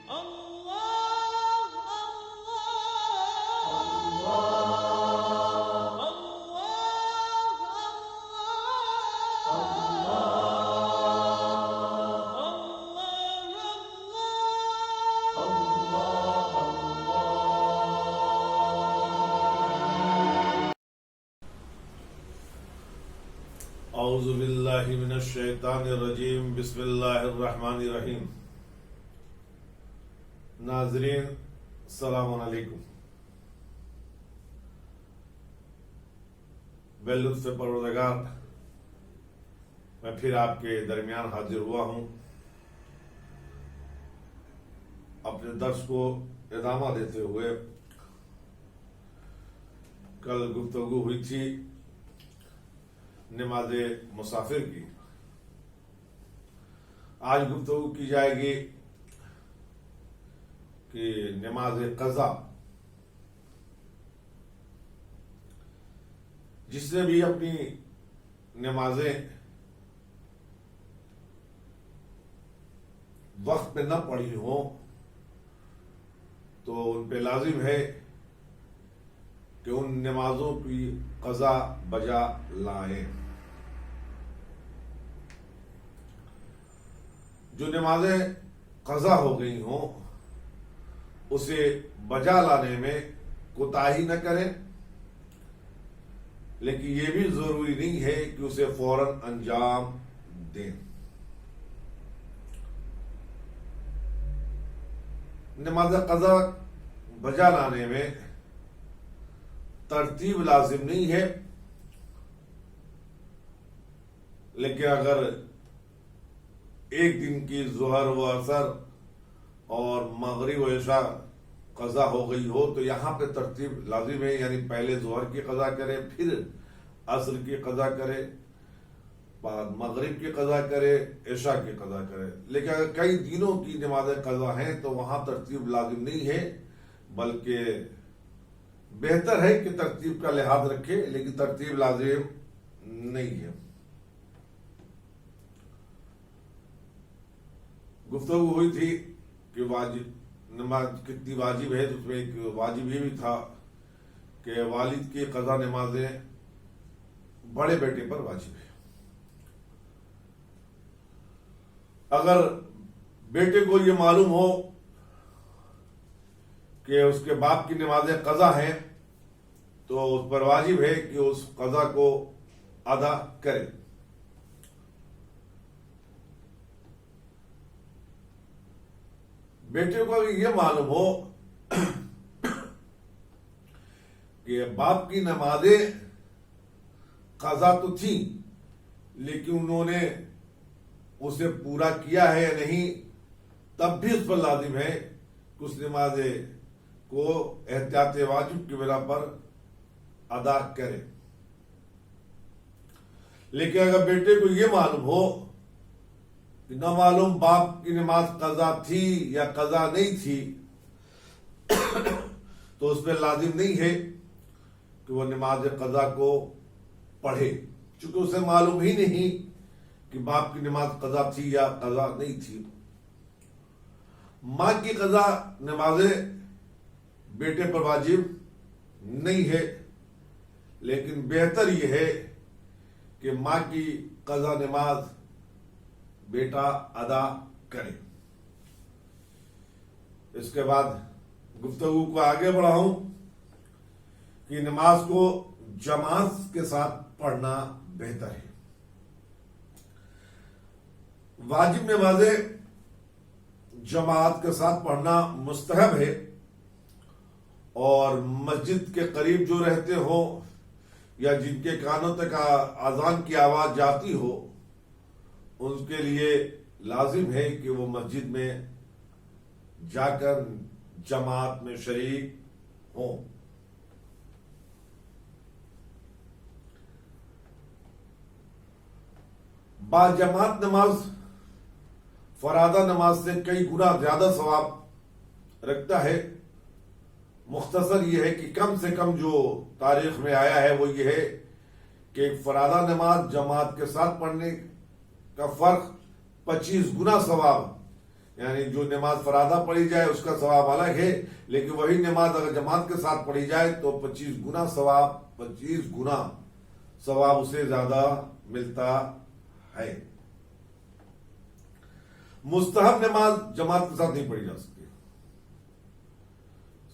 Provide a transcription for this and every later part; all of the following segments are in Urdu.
اعوذ باللہ من الشیطان الرجیم بسم اللہ الرحمن الرحیم۔ ناظرین السلام علیکم۔ بے لطف پروردگار میں پھر آپ کے درمیان حاضر ہوا ہوں اپنے درس کو ادامہ دیتے ہوئے۔ کل گفتگو ہوئی تھی نماز مسافر کی، آج گفتگو کی جائے گی کہ نماز قضا۔ جس نے بھی اپنی نمازیں وقت پہ نہ پڑھی ہوں تو ان پہ لازم ہے کہ ان نمازوں کی قضا بجا لائیں۔ جو نمازیں قضا ہو گئی ہوں اسے بجا لانے میں کوتاہی نہ کریں، لیکن یہ بھی ضروری نہیں ہے کہ اسے فوراً انجام دیں۔ نماز قضا بجا لانے میں ترتیب لازم نہیں ہے، لیکن اگر ایک دن کی ظہر و عصر اور مغرب و عشاء قضا ہو گئی ہو تو یہاں پہ ترتیب لازم ہے، یعنی پہلے ظہر کی قضا کرے، پھر عصر کی قضا کرے، بعد مغرب کی قضا کرے، عشاء کی قضا کرے۔ لیکن اگر کئی دنوں کی نماز قضا ہیں تو وہاں ترتیب لازم نہیں ہے، بلکہ بہتر ہے کہ ترتیب کا لحاظ رکھے، لیکن ترتیب لازم نہیں ہے۔ گفتگو ہوئی تھی کہ واجب نماز کتنی واجب ہے، تو اس میں ایک واجب یہ بھی تھا کہ والد کی قضا نمازیں بڑے بیٹے پر واجب ہے۔ اگر بیٹے کو یہ معلوم ہو کہ اس کے باپ کی نمازیں قضا ہیں تو اس پر واجب ہے کہ اس قضا کو ادا کرے۔ بیٹے کو اگر یہ معلوم ہو کہ باپ کی نمازیں قضا تو تھیں لیکن انہوں نے اسے پورا کیا ہے یا نہیں، تب بھی اس پر لازم ہے کہ اس نماز کو احتیاط واجب کی بنا پر ادا کرے۔ لیکن اگر بیٹے کو یہ معلوم ہو کہ نہ معلوم باپ کی نماز قضا تھی یا قضا نہیں تھی تو اس پہ لازم نہیں ہے کہ وہ نماز قضا کو پڑھے، چونکہ اسے معلوم ہی نہیں کہ باپ کی نماز قضا تھی یا قضا نہیں تھی۔ ماں کی قضا نمازیں بیٹے پر واجب نہیں ہے، لیکن بہتر یہ ہے کہ ماں کی قضا نماز بیٹا ادا کرے۔ اس کے بعد گفتگو کو آگے بڑھاؤں کہ نماز کو جماعت کے ساتھ پڑھنا بہتر ہے۔ واجب نمازیں جماعت کے ساتھ پڑھنا مستحب ہے، اور مسجد کے قریب جو رہتے ہوں یا جن کے کانوں تک اذان کی آواز جاتی ہو ان کے لیے لازم ہے کہ وہ مسجد میں جا کر جماعت میں شریک ہوں۔ با جماعت نماز فرادہ نماز سے کئی گنا زیادہ ثواب رکھتا ہے۔ مختصر یہ ہے کہ کم سے کم جو تاریخ میں آیا ہے وہ یہ ہے کہ ایک فرادہ نماز جماعت کے ساتھ پڑھنے کا فرق 25 گنا ثواب، یعنی جو نماز فرادہ پڑھی جائے اس کا ثواب الگ ہے، لیکن وہی نماز اگر جماعت کے ساتھ پڑھی جائے تو 25 گنا ثواب اسے زیادہ ملتا ہے۔ مستحب نماز جماعت کے ساتھ نہیں پڑھی جا سکتی،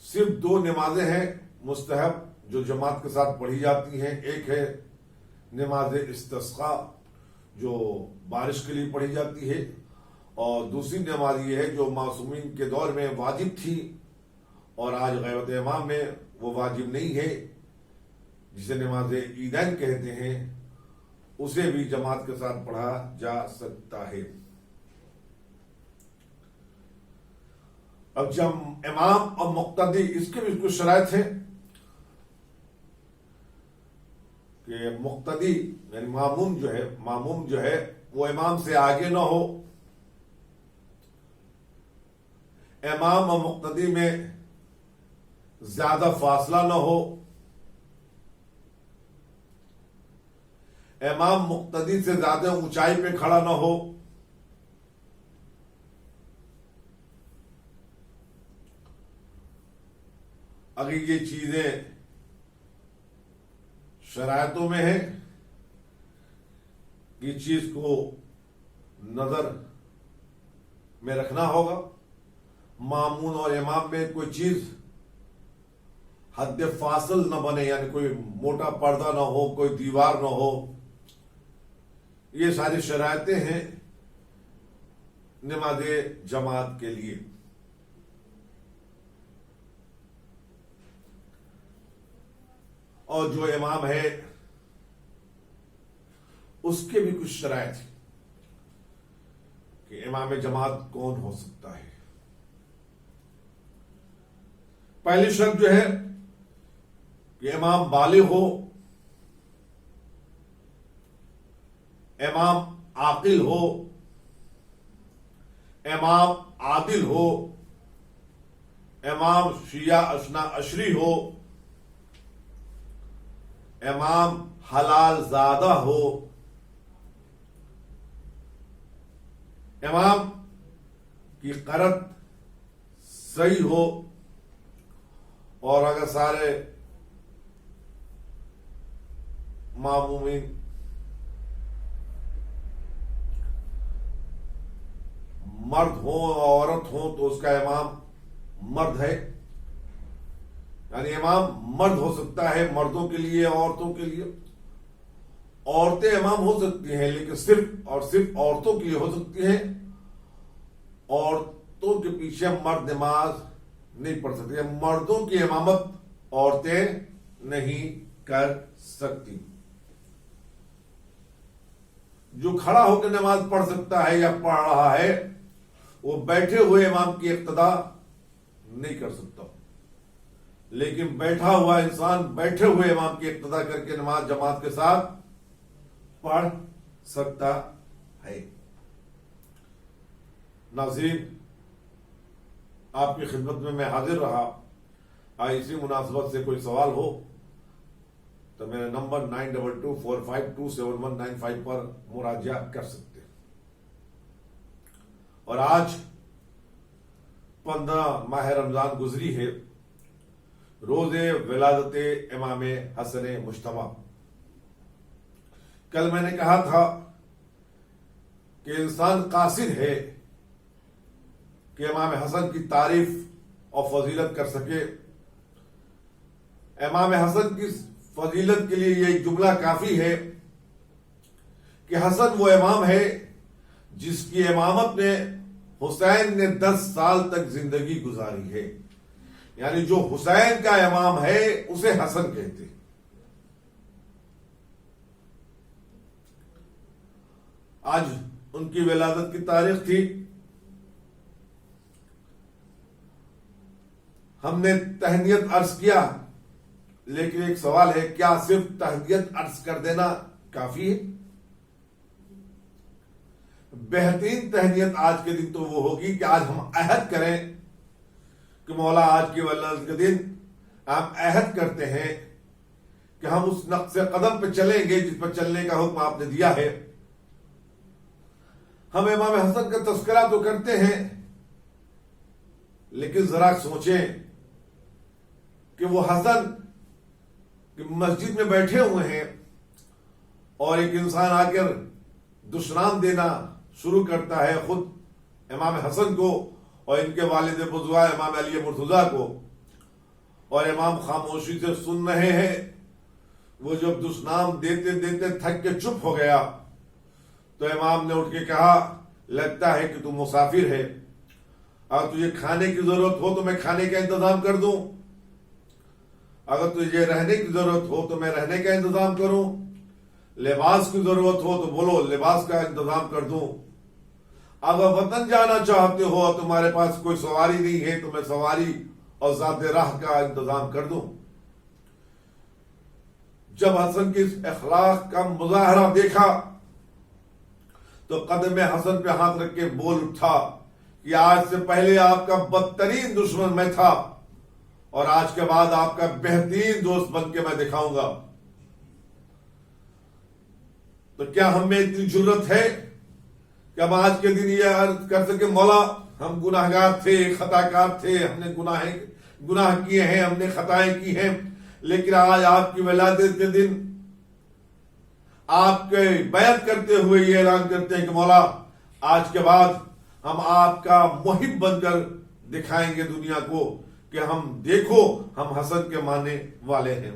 صرف 2 نمازیں ہیں مستحب جو جماعت کے ساتھ پڑھی جاتی ہیں، ایک ہے نماز استسقاء جو بارش کے لیے پڑھی جاتی ہے، اور دوسری نماز یہ ہے جو معصومین کے دور میں واجب تھی اور آج غیبت امام میں وہ واجب نہیں ہے، جسے نماز عیدین کہتے ہیں، اسے بھی جماعت کے ساتھ پڑھا جا سکتا ہے۔ اب جب امام اور مقتدی، اس کے بھی کچھ شرائط ہیں کہ مقتدی یعنی معموم جو ہے وہ امام سے آگے نہ ہو، امام اور مقتدی میں زیادہ فاصلہ نہ ہو، امام مقتدی سے زیادہ اونچائی پہ کھڑا نہ ہو، اگر یہ چیزیں شرائطوں میں ہیں، یہ چیز کو نظر میں رکھنا ہوگا۔ مامون اور امام میں کوئی چیز حد فاصل نہ بنے، یعنی کوئی موٹا پردہ نہ ہو، کوئی دیوار نہ ہو، یہ ساری شرائطیں ہیں نماز جماعت کے لیے۔ اور جو امام ہے اس کے بھی کچھ شرائط ہیں کہ امام جماعت کون ہو سکتا ہے۔ پہلی شرط جو ہے کہ امام بالغ ہو، امام عاقل ہو، امام عادل ہو، امام شیعہ اثنا عشری ہو، امام حلال زادہ ہو، امام کی قرت صحیح ہو، اور اگر سارے معمومین مرد ہوں اور عورت ہوں تو اس کا امام مرد ہے، یعنی امام مرد ہو سکتا ہے مردوں کے لیے، عورتوں کے لیے۔ عورتیں امام ہو سکتی ہیں لیکن صرف اور صرف عورتوں کے لیے ہو سکتی ہیں، عورتوں کے پیچھے مرد نماز نہیں پڑھ سکتے، مردوں کی امامت عورتیں نہیں کر سکتی۔ جو کھڑا ہو کے نماز پڑھ سکتا ہے یا پڑھ رہا ہے وہ بیٹھے ہوئے امام کی اقتدا نہیں کر سکتا، لیکن بیٹھا ہوا انسان بیٹھے ہوئے امام کی اقتدا کر کے نماز جماعت کے ساتھ پڑھ سکتا ہے۔ ناظرین، آپ کی خدمت میں میں حاضر رہا۔ اسی مناسبت سے کوئی سوال ہو تو میرا نمبر 9224527195 پر مراجعہ کر سکتے ہیں۔ اور آج 15 ماہ رمضان گزری ہے، روز ولادت امام حسن مجتبی۔ کل میں نے کہا تھا کہ انسان قاصر ہے کہ امام حسن کی تعریف اور فضیلت کر سکے۔ امام حسن کی فضیلت کے لیے یہ جملہ کافی ہے کہ حسن وہ امام ہے جس کی امامت میں حسین نے 10 سال تک زندگی گزاری ہے، یعنی جو حسین کا امام ہے اسے حسن کہتے ہیں۔ آج ان کی ولادت کی تاریخ تھی۔ ہم نے تہنیت عرض کیا، لیکن ایک سوال ہے، کیا صرف تہنیت عرض کر دینا کافی ہے؟ بہترین تہنیت آج کے دن تو وہ ہوگی کہ آج ہم عہد کریں کہ مولا آج کی ولادت کے دن ہم عہد کرتے ہیں کہ ہم اس نقش قدم پہ چلیں گے جس پر چلنے کا حکم آپ نے دیا ہے۔ ہم امام حسن کا تذکرہ تو کرتے ہیں لیکن ذرا سوچیں کہ وہ حسن مسجد میں بیٹھے ہوئے ہیں اور ایک انسان آ کر دشنام دینا شروع کرتا ہے خود امام حسن کو اور ان کے والد بزرگ امام علی مرتضیٰ کو، اور امام خاموشی سے سن رہے ہیں۔ وہ جب دشنام دیتے دیتے تھک کے چپ ہو گیا تو امام نے اٹھ کے کہا، لگتا ہے کہ تو مسافر ہے، اگر تجھے کھانے کی ضرورت ہو تو میں کھانے کا انتظام کر دوں، اگر تجھے رہنے کی ضرورت ہو تو میں رہنے کا انتظام کروں، لباس کی ضرورت ہو تو بولو لباس کا انتظام کر دوں، اگر وطن جانا چاہتے ہو اور تمہارے پاس کوئی سواری نہیں ہے تو میں سواری اور ذات راہ کا انتظام کر دوں۔ جب حسن کی اس اخلاق کا مظاہرہ دیکھا تو قدم حسن پہ ہاتھ رکھ کے بول اٹھا کہ آج سے پہلے آپ کا بدترین دشمن میں تھا اور آج کے بعد آپ کا بہترین دوست بن کے میں دکھاؤں گا۔ تو کیا ہم میں اتنی جرت ہے کہ ہم آج کے دن یہ عرض کر سکے، مولا ہم گناہگار تھے، خطا کار تھے، ہم نے گناہ کیے ہیں، ہم نے خطائیں کی ہیں، لیکن آج آپ کی ولادت کے دن آپ کے بیعت کرتے ہوئے یہ اعلان کرتے ہیں کہ مولا آج کے بعد ہم آپ کا محب بن کر دکھائیں گے دنیا کو کہ ہم دیکھو ہم حسن کے ماننے والے ہیں۔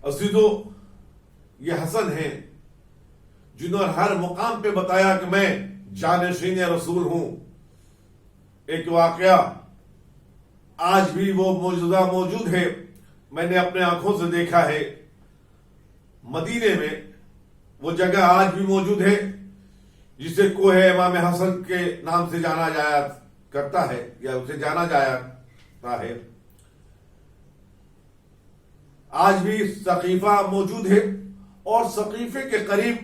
عزیزو، یہ حسن ہیں جنہوں نے ہر مقام پہ بتایا کہ میں جانشین رسول ہوں۔ ایک واقعہ آج بھی وہ معجزہ موجود ہے، میں نے اپنے آنکھوں سے دیکھا ہے۔ مدینے میں وہ جگہ آج بھی موجود ہے جسے کوہ امام حسن کے نام سے جانا جایا کرتا ہے یا اسے جانا جاتا ہے۔ آج بھی سقیفہ موجود ہے اور سقیفے کے قریب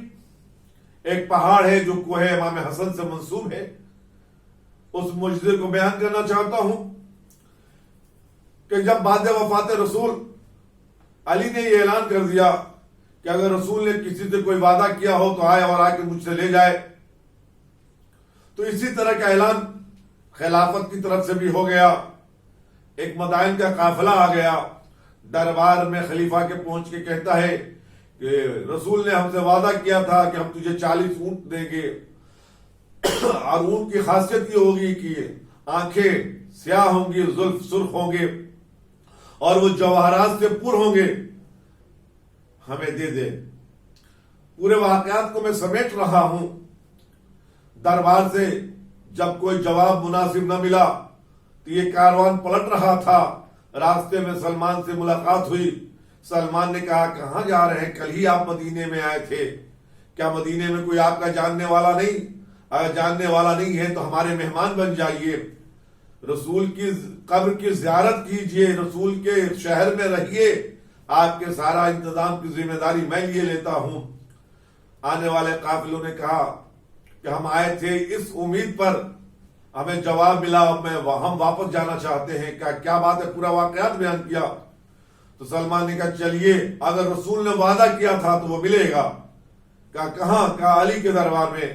ایک پہاڑ ہے جو کوہ امام حسن سے منسوب ہے۔ اس معجزے کو بیان کرنا چاہتا ہوں کہ جب بعد وفات رسول علی نے یہ اعلان کر دیا کہ اگر رسول نے کسی سے کوئی وعدہ کیا ہو تو آئے اور آ کے مجھ سے لے جائے، تو اسی طرح کا اعلان خلافت کی طرف سے بھی ہو گیا۔ ایک مدائن کا قافلہ آ گیا، دربار میں خلیفہ کے پہنچ کے کہتا ہے کہ رسول نے ہم سے وعدہ کیا تھا کہ ہم تجھے 40 اونٹ دیں گے، اور اونٹ کی خاصیت یہ ہوگی کہ آنکھیں سیاہ ہوں گی، زلف سرخ ہوں گے اور وہ جواہرات سے پر ہوں گے، ہمیں دے دے۔ پورے واقعات کو میں سمیٹ رہا ہوں۔ دربار سے جب کوئی جواب مناسب نہ ملا تو یہ کاروان پلٹ رہا تھا۔ راستے میں سلمان سے ملاقات ہوئی۔ سلمان نے کہا، کہاں جا رہے ہیں؟ کل ہی آپ مدینے میں آئے تھے، کیا مدینے میں کوئی آپ کا جاننے والا نہیں؟ اگر جاننے والا نہیں ہے تو ہمارے مہمان بن جائیے، رسول کی قبر کی زیارت کیجئے، رسول کے شہر میں رہیے، آپ کے سارا انتظام کی ذمہ داری میں لیے لیتا ہوں۔ آنے والے قافلوں نے کہا کہ ہم آئے تھے اس امید پر، ہمیں جواب ملا، ہم واپس جانا چاہتے ہیں، کیا بات ہے؟ پورا واقعات بیان کیا۔ تو سلمان نے کہا چلیے، اگر رسول نے وعدہ کیا تھا تو وہ ملے گا۔ کہا کہاں؟ کہا علی کے دربار میں۔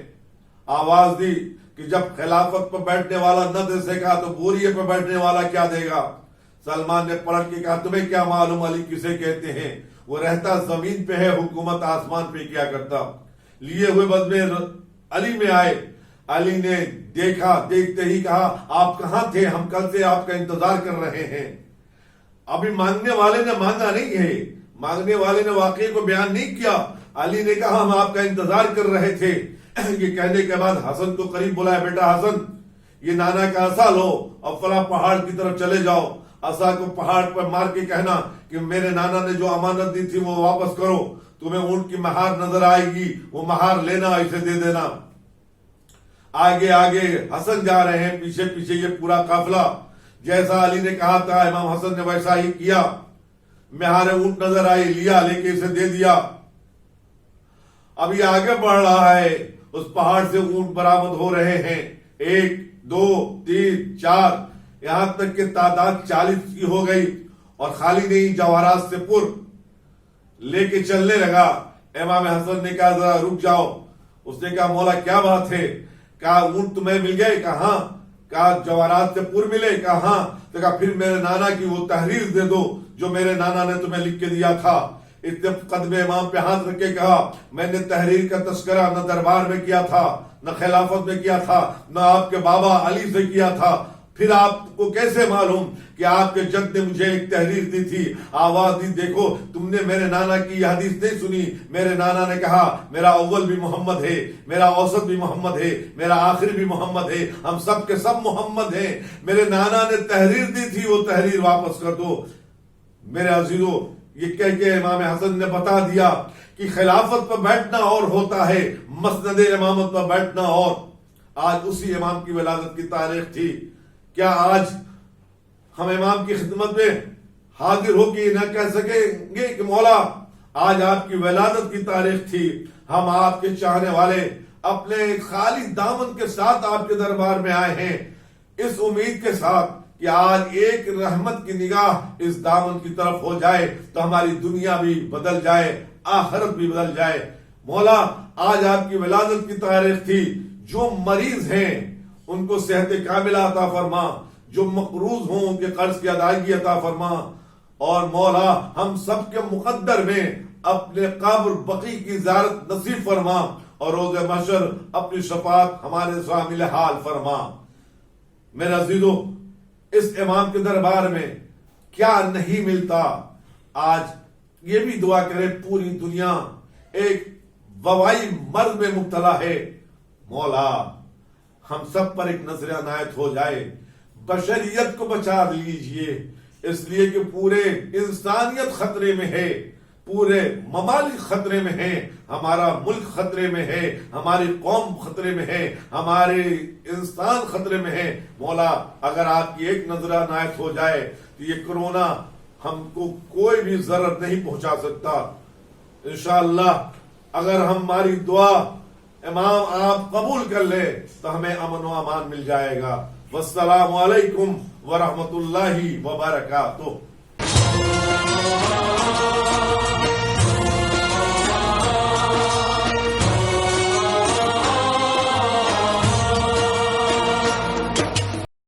آواز دی کہ جب خلافت پر بیٹھنے والا نہ دے سکا تو بوریے پر بیٹھنے والا کیا دے گا؟ سلمان نے پلٹ کے کہا، تمہیں کیا معلوم علی کسے کہتے ہیں؟ وہ رہتا زمین پہ ہے، حکومت آسمان پہ کیا کرتا۔ لیے ہوئے بزمیں علی میں آئے۔ علی نے دیکھا، دیکھتے ہی کہا، آپ کہاں تھے؟ ہم کل سے آپ کا انتظار کر رہے ہیں۔ ابھی مانگنے والے نے مانگا نہیں ہے، مانگنے والے نے واقعے کو بیان نہیں کیا۔ علی نے کہا ہم آپ کا انتظار کر رہے تھے۔ یہ کہنے کے بعد حسن کو قریب بلایا، بیٹا حسن، یہ نانا کا عصا لو اور فلاں پہاڑ کی طرف چلے جاؤ، عصا کو پہاڑ پر مار کے کہنا کہ میرے نانا نے جو امانت دی تھی وہ واپس کرو، تمہیں اونٹ کی مہار نظر آئے گی، وہ مہار لینا، اسے دے دینا۔ آگے آگے حسن جا رہے ہیں، پیچھے پیچھے یہ پورا قافلہ۔ جیسا علی نے کہا تھا امام حسن نے ویسا ہی کیا۔ مہار اونٹ نظر آئی، لیا، لے کے اسے دے دیا۔ اب یہ آگے بڑھ رہا ہے، اس پہاڑ سے اونٹ برآمد ہو رہے ہیں، 1 2 3 4، یہاں تک کہ تعداد 40 کی ہو گئی، اور خالی نہیں، جواہرات سے پر لے کے چلنے لگا۔ امام حسن نے کہا ذرا رک جاؤ، اس نے کہا مولا کیا بات ہے؟ کہا اونٹ تمہیں مل گئے؟ کہا ہاں۔ کہا جواہرات سے پور ملے؟ کہا ہاں۔ تو کہا پھر میرے نانا کی وہ تحریر دے دو جو میرے نانا نے تمہیں لکھ کے دیا تھا۔ اتنے قدم امام پہ ہاتھ رکھ کے کہا میں نے تحریر کا تذکرہ نہ دربار میں کیا تھا، نہ خلافت میں کیا تھا، نہ آپ کے بابا علی سے کیا تھا، پھر آپ کو کیسے معلوم کہ آپ کے جد نے مجھے ایک تحریر دی تھی، آواز دی؟ دیکھو تم نے میرے نانا کی یہ حدیث نہیں سنی، میرے نانا نے کہا میرا اول بھی محمد ہے، میرا اوسط بھی محمد ہے، میرا آخر بھی محمد ہے، ہم سب کے سب محمد ہیں، میرے نانا نے تحریر دی تھی، وہ تحریر واپس کر دو۔ میرے عزیزو، یہ کہہ کے امام حسن نے بتا دیا کہ خلافت پر بیٹھنا اور ہوتا ہے، مسند امامت پر بیٹھنا اور۔ آج اسی امام کی ولادت کی تاریخ تھی، کیا آج ہم امام کی خدمت میں حاضر ہو کے نہ کہہ سکیں گے کہ مولا آج آپ کی ولادت کی تاریخ تھی، ہم آپ کے چاہنے والے اپنے خالی دامن کے ساتھ آپ کے دربار میں آئے ہیں، اس امید کے ساتھ کہ آج ایک رحمت کی نگاہ اس دامن کی طرف ہو جائے تو ہماری دنیا بھی بدل جائے، آخرت بھی بدل جائے۔ مولا آج آپ کی ولادت کی تاریخ تھی، جو مریض ہیں ان کو صحت کاملہ عطا فرما، جو مقروض ہوں ان کے قرض کی ادائیگی عطا فرما، اور مولا ہم سب کے مقدر میں اپنے قبر بقی کی زیارت نصیب فرما، اور روز محشر اپنی شفاعت ہمارے شامل حال فرما۔ میرے عزیزو، اس امام کے دربار میں کیا نہیں ملتا۔ آج یہ بھی دعا کرے پوری دنیا ایک وبائی مرض میں مبتلا ہے، مولا ہم سب پر ایک نظر عنایت ہو جائے، بشریت کو بچا لیجئے، اس لیے کہ پورے انسانیت خطرے میں ہے، پورے ممالک خطرے میں ہیں، ہمارا ملک خطرے میں ہے، ہماری قوم خطرے میں ہے، ہمارے انسان خطرے میں ہے۔ مولا اگر آپ کی ایک نظر عنایت ہو جائے تو یہ کرونا ہم کو کوئی بھی ضرر نہیں پہنچا سکتا۔ انشاءاللہ اگر ہماری دعا امام آپ قبول کر لے تو ہمیں امن و امان مل جائے گا۔ والسلام علیکم ورحمۃ اللہ وبرکاتہ۔